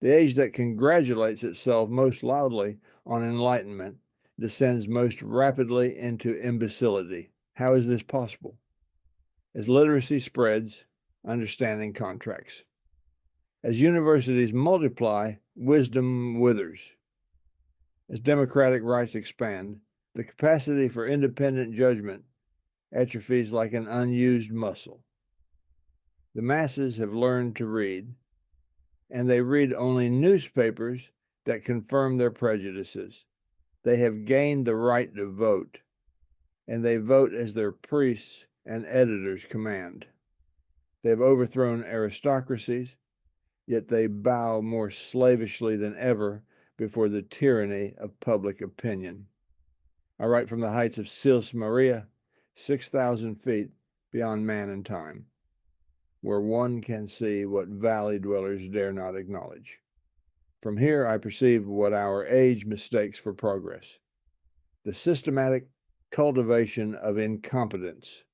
The age that congratulates itself most loudly on enlightenment descends most rapidly into imbecility. How is this possible? As literacy spreads, understanding contracts. As universities multiply, wisdom withers. As democratic rights expand, the capacity for independent judgment atrophies like an unused muscle. The masses have learned to read, and they read only newspapers that confirm their prejudices. They have gained the right to vote, and they vote as their priests and editors command. They have overthrown aristocracies, yet they bow more slavishly than ever before the tyranny of public opinion. I write from the heights of Sils Maria, 6,000 feet beyond man and time, where one can see what valley dwellers dare not acknowledge. From here, I perceive what our age mistakes for progress: the systematic cultivation of incompetence,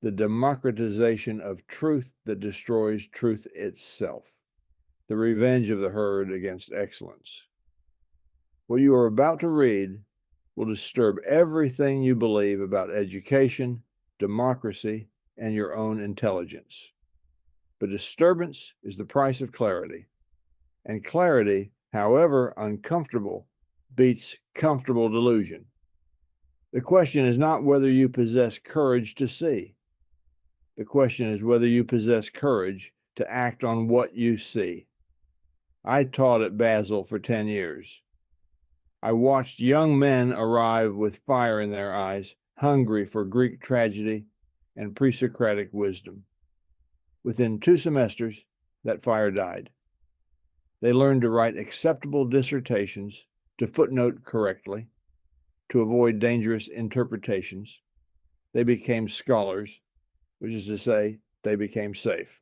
the democratization of truth that destroys truth itself, the revenge of the herd against excellence. What you are about to read will disturb everything you believe about education, democracy, and your own intelligence. But disturbance is the price of clarity, and clarity, however uncomfortable, beats comfortable delusion. The question is not whether you possess courage to see. The question is whether you possess courage to act on what you see. I taught at Basel for 10 years. I watched young men arrive with fire in their eyes, hungry for Greek tragedy and pre-Socratic wisdom. Within 2 semesters, that fire died. They learned to write acceptable dissertations, to footnote correctly, to avoid dangerous interpretations. They became scholars, which is to say, they became safe.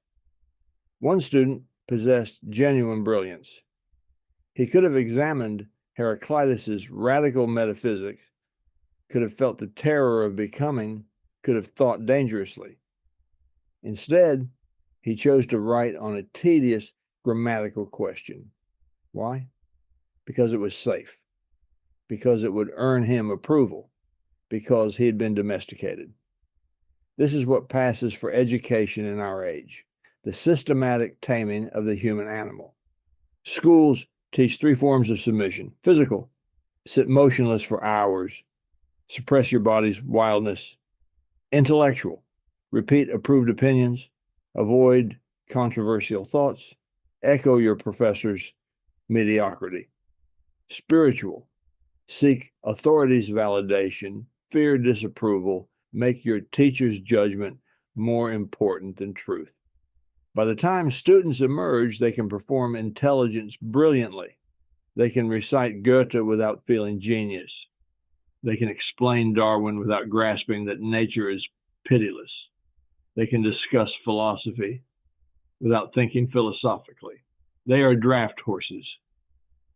One student possessed genuine brilliance. He could have examined Heraclitus's radical metaphysics, could have felt the terror of becoming, could have thought dangerously. Instead, he chose to write on a tedious grammatical question. Why? Because it was safe, because it would earn him approval, because he had been domesticated. This is what passes for education in our age: the systematic taming of the human animal. Schools teach 3 forms of submission: physical, sit motionless for hours, suppress your body's wildness; intellectual, repeat approved opinions, avoid controversial thoughts, echo your professor's mediocrity; spiritual, seek authority's validation, fear disapproval, make your teacher's judgment more important than truth. By the time students emerge, they can perform intelligence brilliantly. They can recite Goethe without feeling genius. They can explain Darwin without grasping that nature is pitiless. They can discuss philosophy without thinking philosophically. They are draft horses,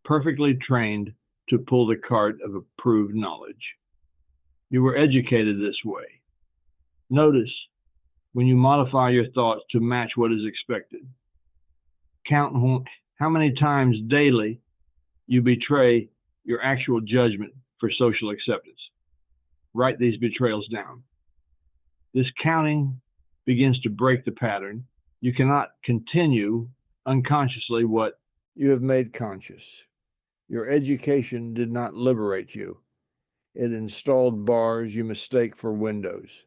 perfectly trained to pull the cart of approved knowledge. You were educated this way. Notice when you modify your thoughts to match what is expected. Count how many times daily you betray your actual judgment for social acceptance. Write these betrayals down. This counting begins to break the pattern. You cannot continue unconsciously what you have made conscious. Your education did not liberate you. It installed bars you mistake for windows.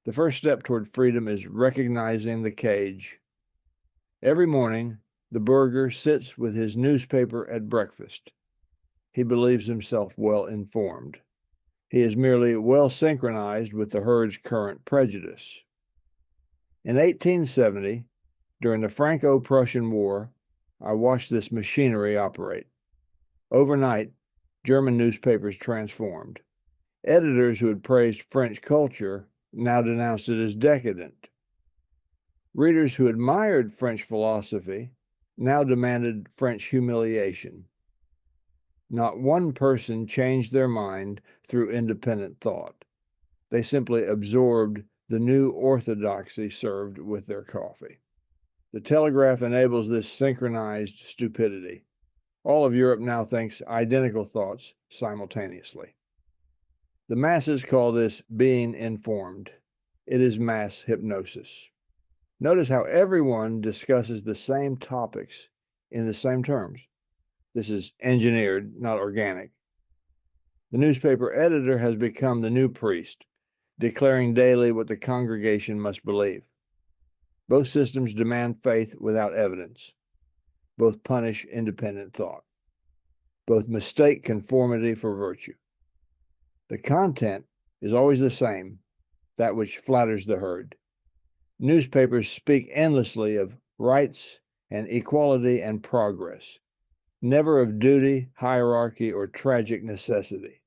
The first step toward freedom is recognizing the cage. Every morning, the burgher sits with his newspaper at breakfast. He believes himself well informed. He is merely well synchronized with the herd's current prejudice. In 1870, during the Franco-Prussian War, I watched this machinery operate. Overnight, German newspapers transformed. Editors who had praised French culture now denounced it as decadent. Readers who admired French philosophy now demanded French humiliation. Not one person changed their mind through independent thought. They simply absorbed the new orthodoxy served with their coffee. The telegraph enables this synchronized stupidity. All of Europe now thinks identical thoughts simultaneously. The masses call this being informed. It is mass hypnosis. Notice how everyone discusses the same topics in the same terms. This is engineered, not organic. The newspaper editor has become the new priest, declaring daily what the congregation must believe. Both systems demand faith without evidence. Both punish independent thought. Both mistake conformity for virtue. The content is always the same, that which flatters the herd. Newspapers speak endlessly of rights and equality and progress, never of duty, hierarchy, or tragic necessity.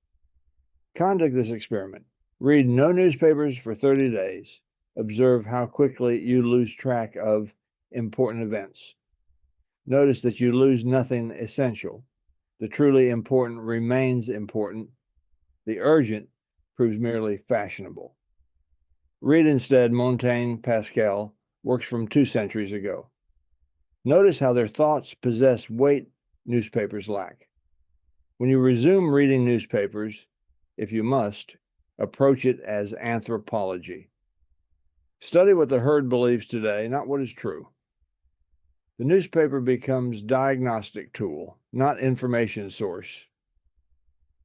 Conduct this experiment. Read no newspapers for 30 days. Observe how quickly you lose track of important events. Notice that you lose nothing essential. The truly important remains important. The urgent proves merely fashionable. Read instead Montaigne, Pascal, works from 2 centuries ago. Notice how their thoughts possess weight newspapers lack. When you resume reading newspapers, if you must, approach it as anthropology. Study what the herd believes today, not what is true. The newspaper becomes diagnostic tool, not information source.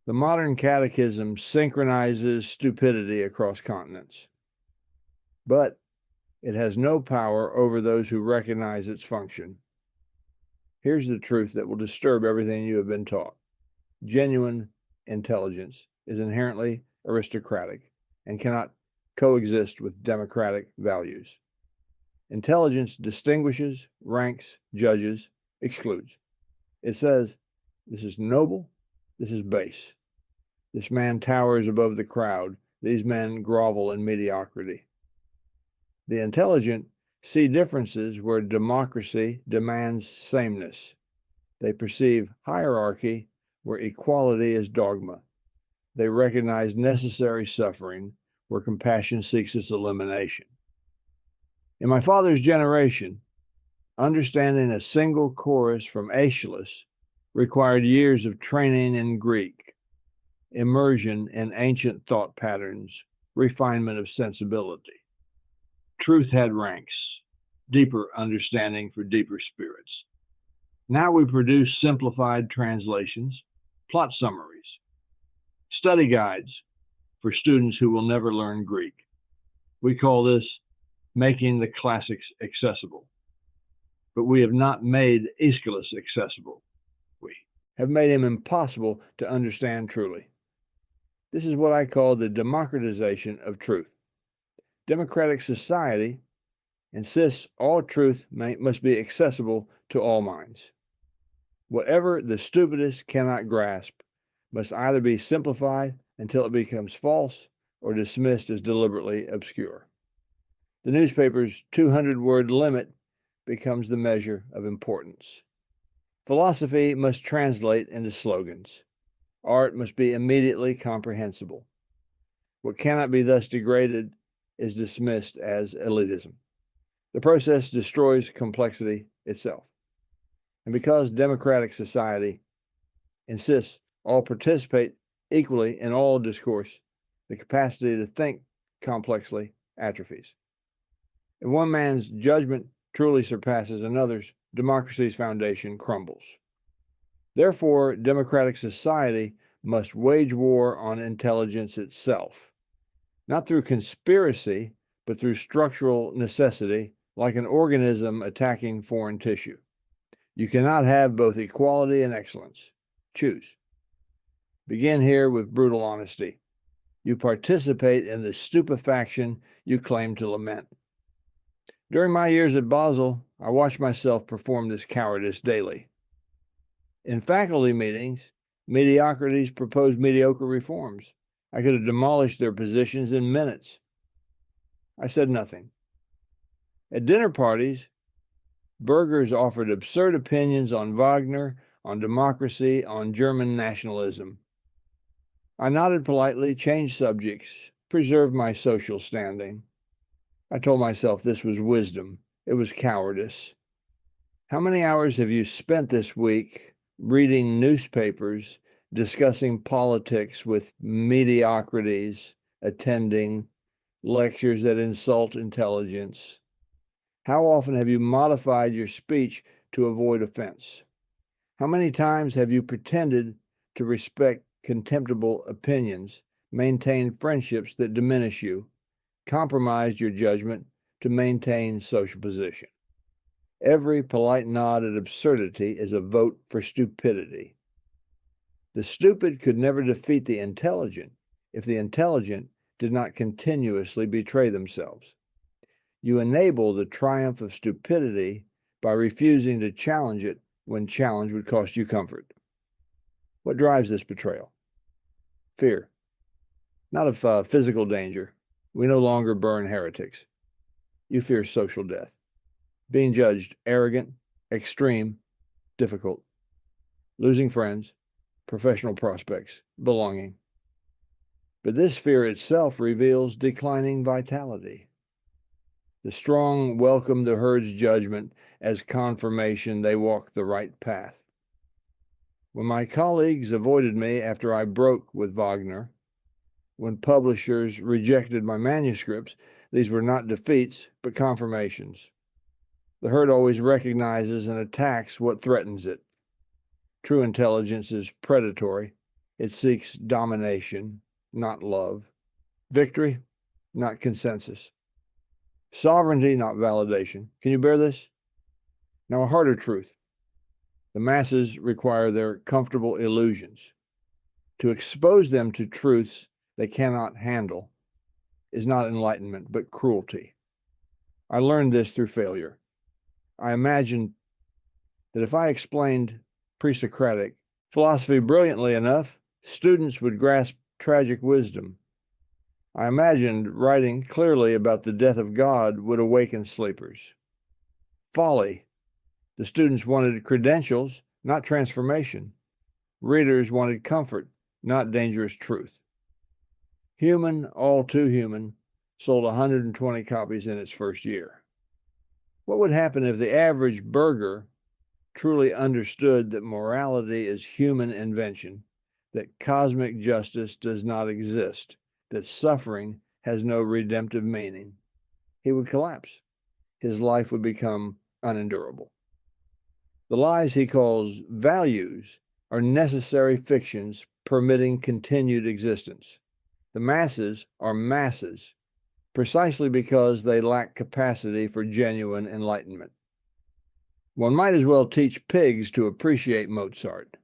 The modern catechism synchronizes stupidity across continents, but it has no power over those who recognize its function. Here's the truth that will disturb everything you have been taught. Genuine intelligence is inherently aristocratic and cannot coexist with democratic values. Intelligence distinguishes, ranks, judges, excludes. It says, this is noble, this is base. This man towers above the crowd. These men grovel in mediocrity. The intelligent see differences where democracy demands sameness. They perceive hierarchy where equality is dogma. They recognize necessary suffering where compassion seeks its elimination. In my father's generation, understanding a single chorus from Aeschylus required years of training in Greek, immersion in ancient thought patterns, refinement of sensibility. Truth had ranks, deeper understanding for deeper spirits. Now we produce simplified translations, plot summaries, study guides for students who will never learn Greek. We call this making the classics accessible. But we have not made Aeschylus accessible. We have made him impossible to understand truly. This is what I call the democratization of truth. Democratic society insists all truth must be accessible to all minds. Whatever the stupidest cannot grasp must either be simplified until it becomes false or dismissed as deliberately obscure. The newspaper's 200-word limit becomes the measure of importance. Philosophy must translate into slogans. Art must be immediately comprehensible. What cannot be thus degraded is dismissed as elitism. The process destroys complexity itself. And because democratic society insists all participate equally in all discourse, the capacity to think complexly atrophies. If one man's judgment truly surpasses another's, democracy's foundation crumbles. Therefore, democratic society must wage war on intelligence itself, not through conspiracy, but through structural necessity, like an organism attacking foreign tissue. You cannot have both equality and excellence. Choose. Begin here with brutal honesty. You participate in the stupefaction you claim to lament. During my years at Basel, I watched myself perform this cowardice daily. In faculty meetings, mediocrities proposed mediocre reforms. I could have demolished their positions in minutes. I said nothing. At dinner parties, burghers offered absurd opinions on Wagner, on democracy, on German nationalism. I nodded politely, changed subjects, preserved my social standing. I told myself this was wisdom, It was cowardice. How many hours have you spent this week reading newspapers, discussing politics with mediocrities, attending lectures that insult intelligence? How often have you modified your speech to avoid offense? How many times have you pretended to respect contemptible opinions, maintained friendships that diminish you, compromised your judgment to maintain social position? Every polite nod at absurdity is a vote for stupidity. The stupid could never defeat the intelligent if the intelligent did not continuously betray themselves. You enable the triumph of stupidity by refusing to challenge it when challenge would cost you comfort. What drives this betrayal? Fear. Not of physical danger. We no longer burn heretics. You fear social death. Being judged arrogant, extreme, difficult. Losing friends, professional prospects, belonging. But this fear itself reveals declining vitality. The strong welcome the herd's judgment as confirmation they walk the right path. When my colleagues avoided me after I broke with Wagner, when publishers rejected my manuscripts, these were not defeats, but confirmations. The herd always recognizes and attacks what threatens it. True intelligence is predatory. It seeks domination, not love. Victory, not consensus. Sovereignty, not validation. Can you bear this? Now, a harder truth. The masses require their comfortable illusions. To expose them to truths they cannot handle is not enlightenment, but cruelty. I learned this through failure. I imagined that if I explained pre-Socratic philosophy brilliantly enough, students would grasp tragic wisdom. I imagined writing clearly about the death of God would awaken sleepers. Folly. The students wanted credentials, not transformation. Readers wanted comfort, not dangerous truth. Human, all too human, sold 120 copies in its first year. What would happen if the average burger truly understood that morality is human invention, that cosmic justice does not exist, that suffering has no redemptive meaning? He would collapse. His life would become unendurable. The lies he calls values are necessary fictions permitting continued existence. The masses are masses precisely because they lack capacity for genuine enlightenment. One might as well teach pigs to appreciate Mozart.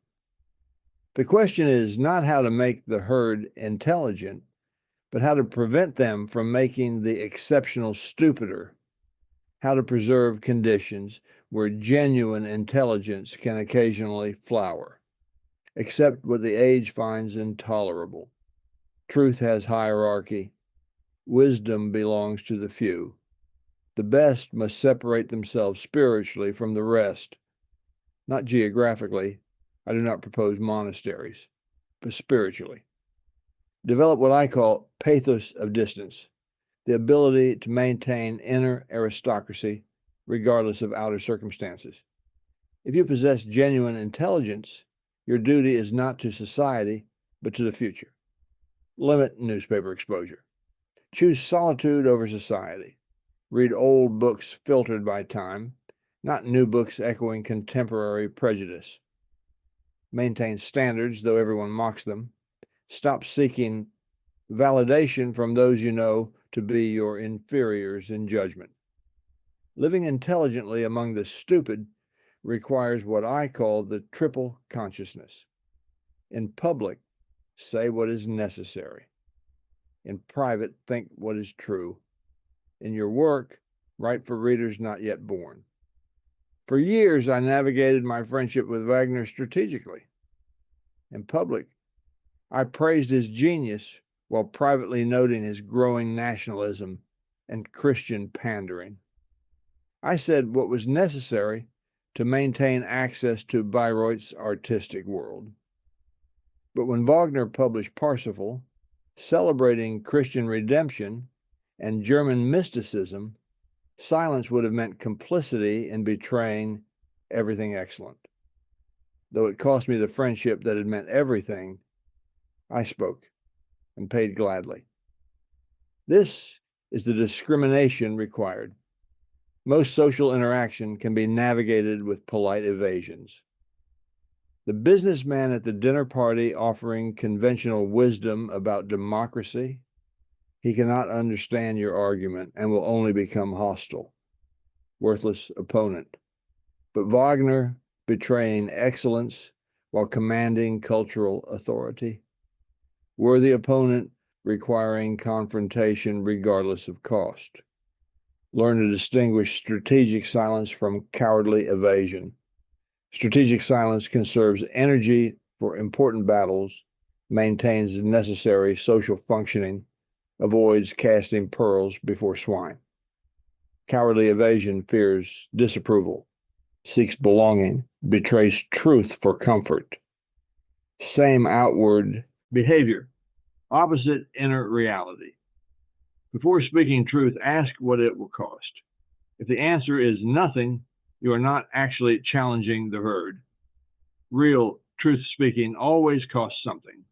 The question is not how to make the herd intelligent, but how to prevent them from making the exceptional stupider, how to preserve conditions where genuine intelligence can occasionally flower. Accept what the age finds intolerable. Truth has hierarchy. Wisdom belongs to the few. The best must separate themselves spiritually from the rest. Not geographically. I do not propose monasteries, but spiritually. Develop what I call pathos of distance, the ability to maintain inner aristocracy regardless of outer circumstances. If you possess genuine intelligence, your duty is not to society, but to the future. Limit newspaper exposure. Choose solitude over society. Read old books filtered by time, not new books echoing contemporary prejudice. Maintain standards, though everyone mocks them. Stop seeking validation from those you know to be your inferiors in judgment. Living intelligently among the stupid requires what I call the triple consciousness. In public, say what is necessary. In private, think what is true. In your work, write for readers not yet born. For years, I navigated my friendship with Wagner strategically. In public, I praised his genius while privately noting his growing nationalism and Christian pandering. I said what was necessary to maintain access to Bayreuth's artistic world. But when Wagner published Parsifal, celebrating Christian redemption and German mysticism, Silence would have meant complicity in betraying everything excellent. Though it cost me the friendship that had meant everything, I spoke and paid gladly. This is the discrimination required. Most social interaction can be navigated with polite evasions. The businessman at the dinner party offering conventional wisdom about democracy, he cannot understand your argument and will only become hostile, worthless opponent. But Wagner betraying excellence while commanding cultural authority, worthy opponent requiring confrontation regardless of cost. Learn to distinguish strategic silence from cowardly evasion. Strategic silence conserves energy for important battles, maintains necessary social functioning, avoids casting pearls before swine. Cowardly evasion fears disapproval, seeks belonging, betrays truth for comfort. Same outward behavior, opposite inner reality. Before speaking truth, ask what it will cost. If the answer is nothing, you are not actually challenging the herd. Real truth speaking always costs something: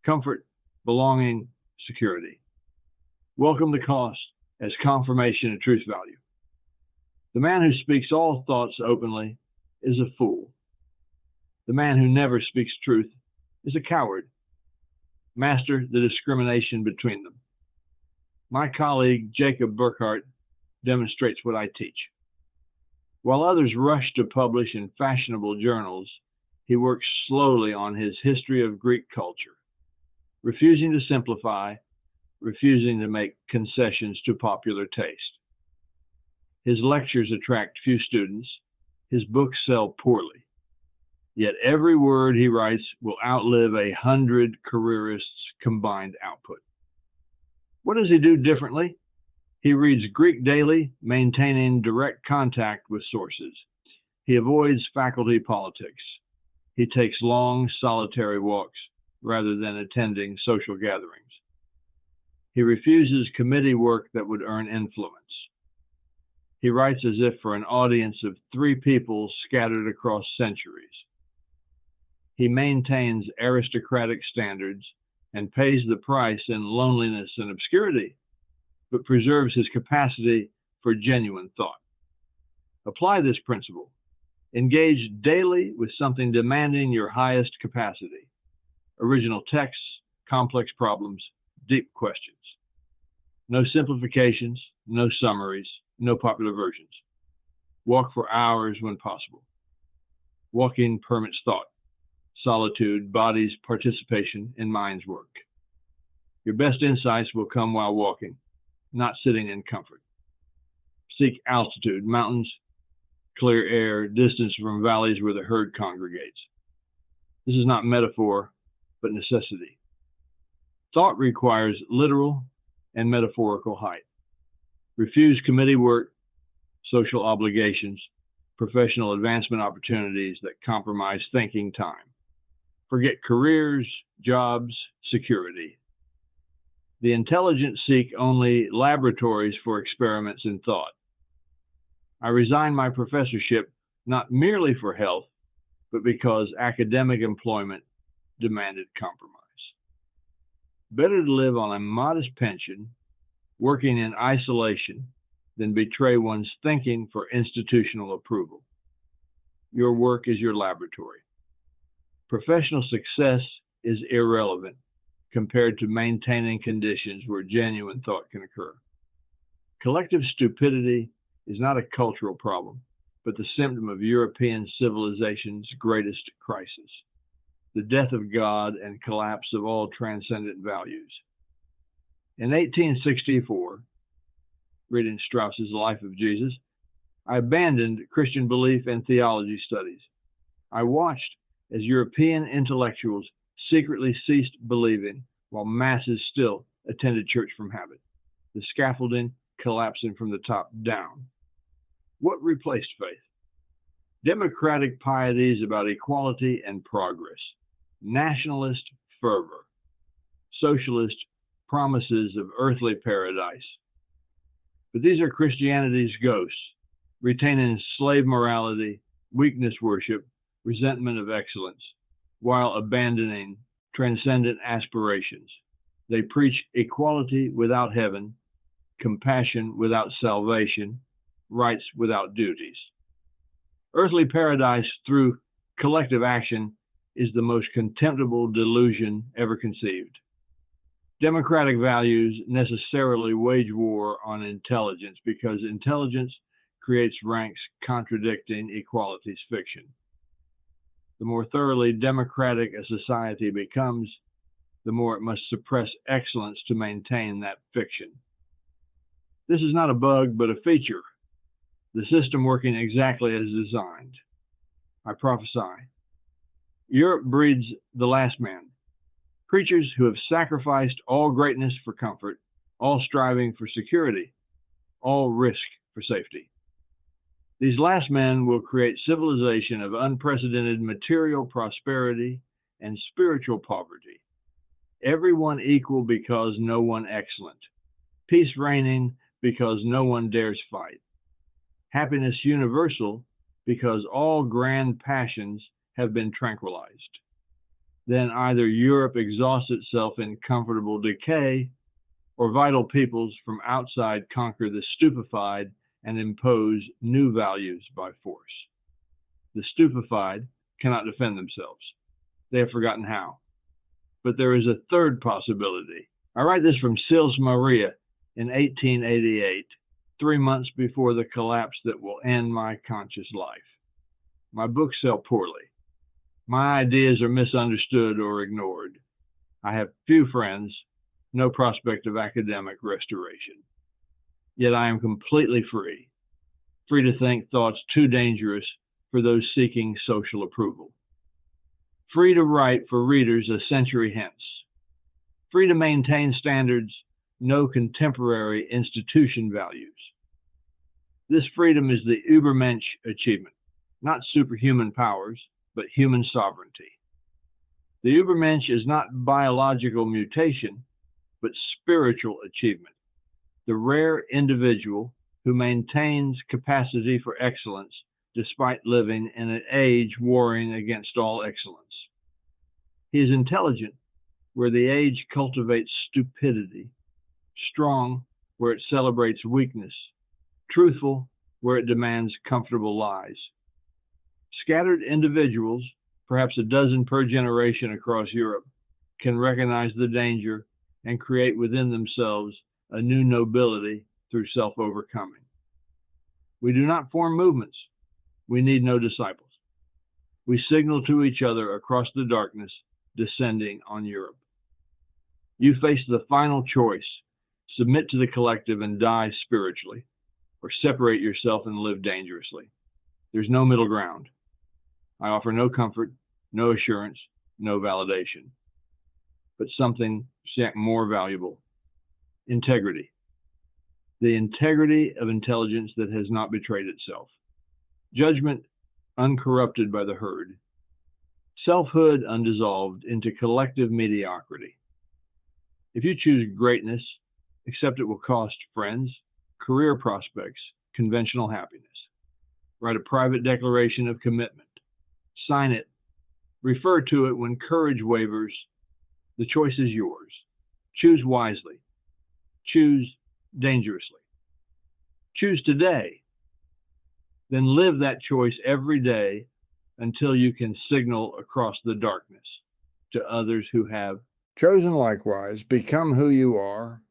comfort, belonging, security. Welcome the cost as confirmation of truth value. The man who speaks all thoughts openly is a fool. The man who never speaks truth is a coward. Master the discrimination between them. My colleague, Jacob Burckhardt, demonstrates what I teach. While others rush to publish in fashionable journals, he works slowly on his history of Greek culture, refusing to simplify, refusing to make concessions to popular taste. His lectures attract few students. His books sell poorly. Yet every word he writes will outlive 100 careerists' combined output. What does he do differently? He reads Greek daily, maintaining direct contact with sources. He avoids faculty politics. He takes long, solitary walks rather than attending social gatherings. He refuses committee work that would earn influence. He writes as if for an audience of 3 people scattered across centuries. He maintains aristocratic standards and pays the price in loneliness and obscurity, but preserves his capacity for genuine thought. Apply this principle. Engage daily with something demanding your highest capacity: original texts, complex problems, deep questions. No simplifications, no summaries, no popular versions. Walk for hours when possible. Walking permits thought. Solitude bodies participation in mind's work. Your best insights will come while walking, not sitting in comfort. Seek altitude, mountains, clear air, distance from valleys where the herd congregates. This is not metaphor, but necessity. Thought requires literal and metaphorical height. Refuse committee work, social obligations, professional advancement opportunities that compromise thinking time. Forget careers, jobs, security. The intelligent seek only laboratories for experiments in thought. I resigned my professorship not merely for health, but because academic employment demanded compromise. Better to live on a modest pension, working in isolation, than betray one's thinking for institutional approval. Your work is your laboratory. Professional success is irrelevant compared to maintaining conditions where genuine thought can occur. Collective stupidity is not a cultural problem, but the symptom of European civilization's greatest crisis: the death of God and collapse of all transcendent values. In 1864, reading Strauss's Life of Jesus, I abandoned Christian belief and theology studies. I watched as European intellectuals secretly ceased believing while masses still attended church from habit, the scaffolding collapsing from the top down. What replaced faith? Democratic pieties about equality and progress, nationalist fervor, socialist promises of earthly paradise. But these are Christianity's ghosts, retaining slave morality, weakness worship, resentment of excellence, while abandoning transcendent aspirations. They preach equality without heaven, compassion without salvation, rights without duties. Earthly paradise through collective action is the most contemptible delusion ever conceived. Democratic values necessarily wage war on intelligence because intelligence creates ranks contradicting equality's fiction. The more thoroughly democratic a society becomes, the more it must suppress excellence to maintain that fiction. This is not a bug, but a feature, the system working exactly as designed. I prophesy. Europe breeds the last man, creatures who have sacrificed all greatness for comfort, all striving for security, all risk for safety. These last men will create civilization of unprecedented material prosperity and spiritual poverty. Everyone equal because no one excellent. Peace reigning because no one dares fight. Happiness universal because all grand passions have been tranquilized. Then either Europe exhausts itself in comfortable decay, or vital peoples from outside conquer the stupefied and impose new values by force. The stupefied cannot defend themselves. They have forgotten how. But there is a third possibility. I write this from Sils Maria in 1888, 3 months before the collapse that will end my conscious life. My books sell poorly. My ideas are misunderstood or ignored. I have few friends, no prospect of academic restoration. Yet I am completely free to think thoughts too dangerous for those seeking social approval. Free to write for readers a century hence. Free to maintain standards no contemporary institution values. This freedom is the Übermensch achievement, not superhuman powers, but human sovereignty. The Übermensch is not biological mutation, but spiritual achievement. The rare individual who maintains capacity for excellence despite living in an age warring against all excellence. He is intelligent where the age cultivates stupidity, strong where it celebrates weakness, truthful where it demands comfortable lies. Scattered individuals, perhaps a dozen per generation across Europe, can recognize the danger and create within themselves a new nobility through self-overcoming. We do not form movements. We need no disciples. We signal to each other across the darkness descending on Europe. You face the final choice: submit to the collective and die spiritually, or separate yourself and live dangerously. There's no middle ground. I offer no comfort, no assurance, no validation, but something more valuable: integrity. The integrity of intelligence that has not betrayed itself. Judgment uncorrupted by the herd. Selfhood undissolved into collective mediocrity. If you choose greatness, accept it will cost friends, career prospects, conventional happiness. Write a private declaration of commitment. Sign it. Refer to it when courage wavers. The choice is yours. Choose wisely. Choose dangerously. Choose today. Then live that choice every day until you can signal across the darkness to others who have chosen likewise. Become who you are.